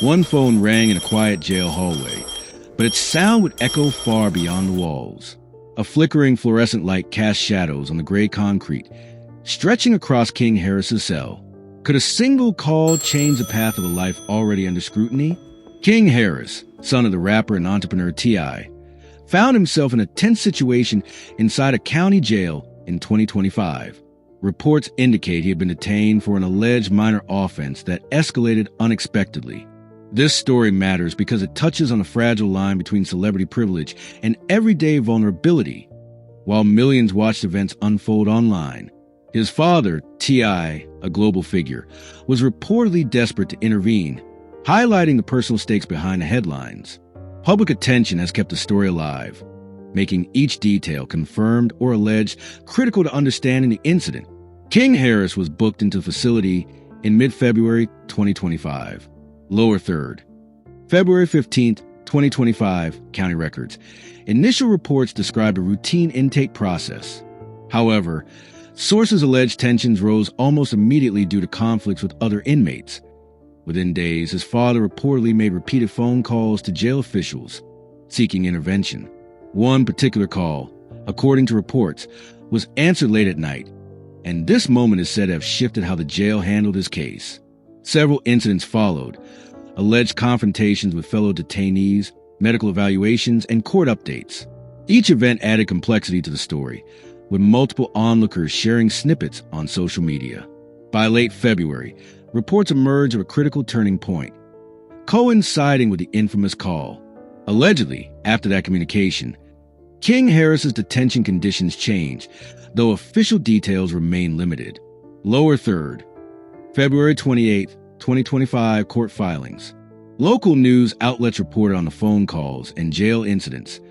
One phone rang in a quiet jail hallway, but its sound would echo far beyond the walls. A flickering fluorescent light cast shadows on the gray concrete, stretching across King Harris's cell. Could a single call change the path of a life already under scrutiny? King Harris, son of the rapper and entrepreneur T.I., found himself in a tense situation inside a county jail in 2025. Reports indicate he had been detained for an alleged minor offense that escalated unexpectedly. This story matters because it touches on a fragile line between celebrity privilege and everyday vulnerability. While millions watched events unfold online, his father, T.I., a global figure, was reportedly desperate to intervene, highlighting the personal stakes behind the headlines. Public attention has kept the story alive, making each detail, confirmed or alleged, critical to understanding the incident. King Harris was booked into the facility in mid-February 2025. Lower third. February 15th, 2025, county records. Initial reports described a routine intake process. However, sources allege tensions rose almost immediately due to conflicts with other inmates. Within days, his father reportedly made repeated phone calls to jail officials seeking intervention. One particular call, according to reports, was answered late at night, and this moment is said to have shifted how the jail handled his case. Several incidents followed, alleged confrontations with fellow detainees, medical evaluations, and court updates. Each event added complexity to the story, with multiple onlookers sharing snippets on social media. By late February, reports emerged of a critical turning point, coinciding with the infamous call. Allegedly, after that communication, King Harris's detention conditions changed, though official details remain limited. Lower third. February 28, 2025, court filings. Local news outlets reported on the phone calls and jail incidents,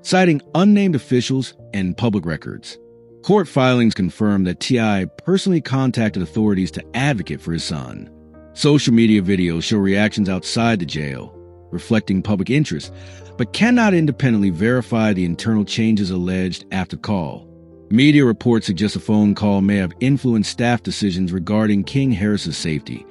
citing unnamed officials and public records. Court filings confirmed that T.I. personally contacted authorities to advocate for his son. Social media videos show reactions outside the jail, reflecting public interest, but cannot independently verify the internal changes alleged after call. Media reports suggest a phone call may have influenced staff decisions regarding King Harris's safety,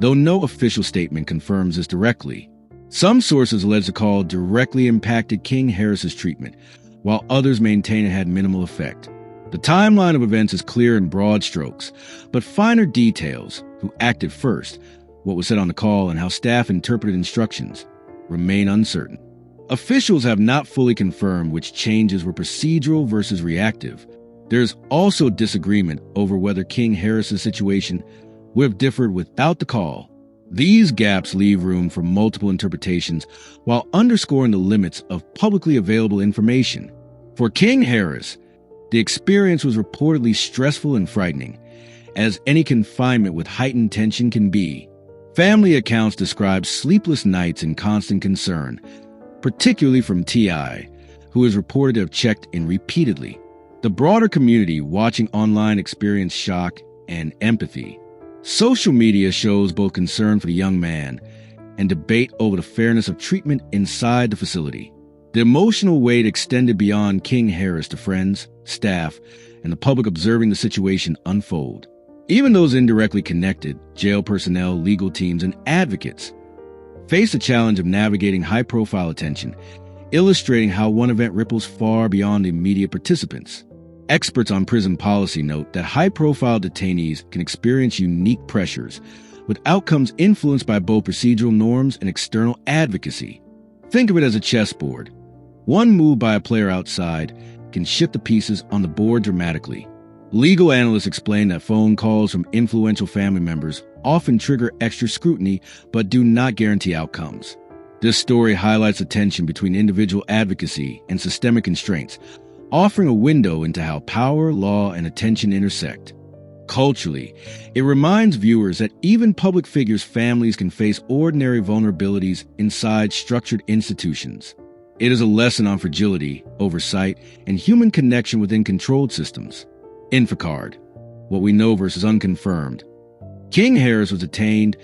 though no official statement confirms this directly. Some sources allege the call directly impacted King Harris's treatment, while others maintain it had minimal effect. The timeline of events is clear in broad strokes, but finer details, who acted first, what was said on the call, and how staff interpreted instructions, remain uncertain. Officials have not fully confirmed which changes were procedural versus reactive. There is also disagreement over whether King Harris's situation would have differed without the call. These gaps leave room for multiple interpretations while underscoring the limits of publicly available information. For King Harris, the experience was reportedly stressful and frightening, as any confinement with heightened tension can be. Family accounts describe sleepless nights and constant concern, particularly from T.I., who is reported to have checked in repeatedly. The broader community watching online experienced shock and empathy. Social media shows both concern for the young man and debate over the fairness of treatment inside the facility. The emotional weight extended beyond King Harris to friends, staff, and the public observing the situation unfold. Even those indirectly connected, jail personnel, legal teams, and advocates, face the challenge of navigating high-profile attention, illustrating how one event ripples far beyond the immediate participants. Experts on prison policy note that high-profile detainees can experience unique pressures, with outcomes influenced by both procedural norms and external advocacy. Think of it as a chessboard. One move by a player outside can shift the pieces on the board dramatically. Legal analysts explain that phone calls from influential family members often trigger extra scrutiny but do not guarantee outcomes. This story highlights the tension between individual advocacy and systemic constraints, offering a window into how power, law, and attention intersect. Culturally, it reminds viewers that even public figures' families can face ordinary vulnerabilities inside structured institutions. It is a lesson on fragility, oversight, and human connection within controlled systems. Infocard, what we know versus unconfirmed. King Harris was detained,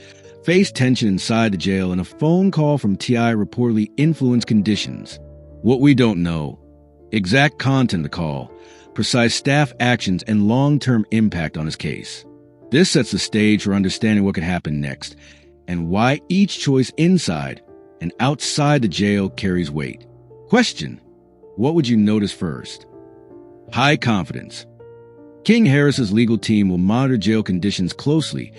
faced tension inside the jail, and a phone call from T.I. reportedly influenced conditions. What we don't know: exact content of the call, precise staff actions, and long-term impact on his case. This sets the stage for understanding what could happen next, and why each choice inside and outside the jail carries weight. Question: what would you notice first? High confidence. King Harris's legal team will monitor jail conditions closely,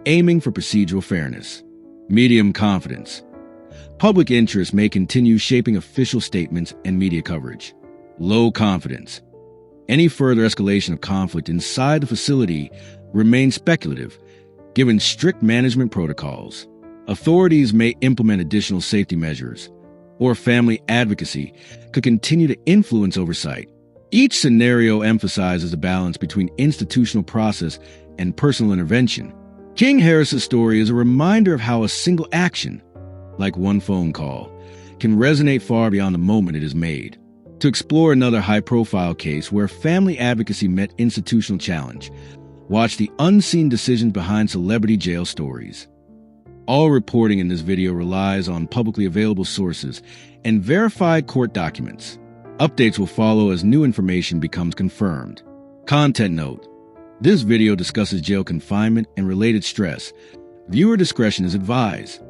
aiming for procedural fairness. Medium confidence. Public interest may continue shaping official statements and media coverage. Low confidence. Any further escalation of conflict inside the facility remains speculative, given strict management protocols. Authorities may implement additional safety measures, or family advocacy could continue to influence oversight. Each scenario emphasizes a balance between institutional process and personal intervention. King Harris's story is a reminder of how a single action, like one phone call, can resonate far beyond the moment it is made. To explore another high-profile case where family advocacy met institutional challenge, watch the unseen decisions behind celebrity jail stories. All reporting in this video relies on publicly available sources and verified court documents. Updates will follow as new information becomes confirmed. Content note: this video discusses jail confinement and related stress. Viewer discretion is advised.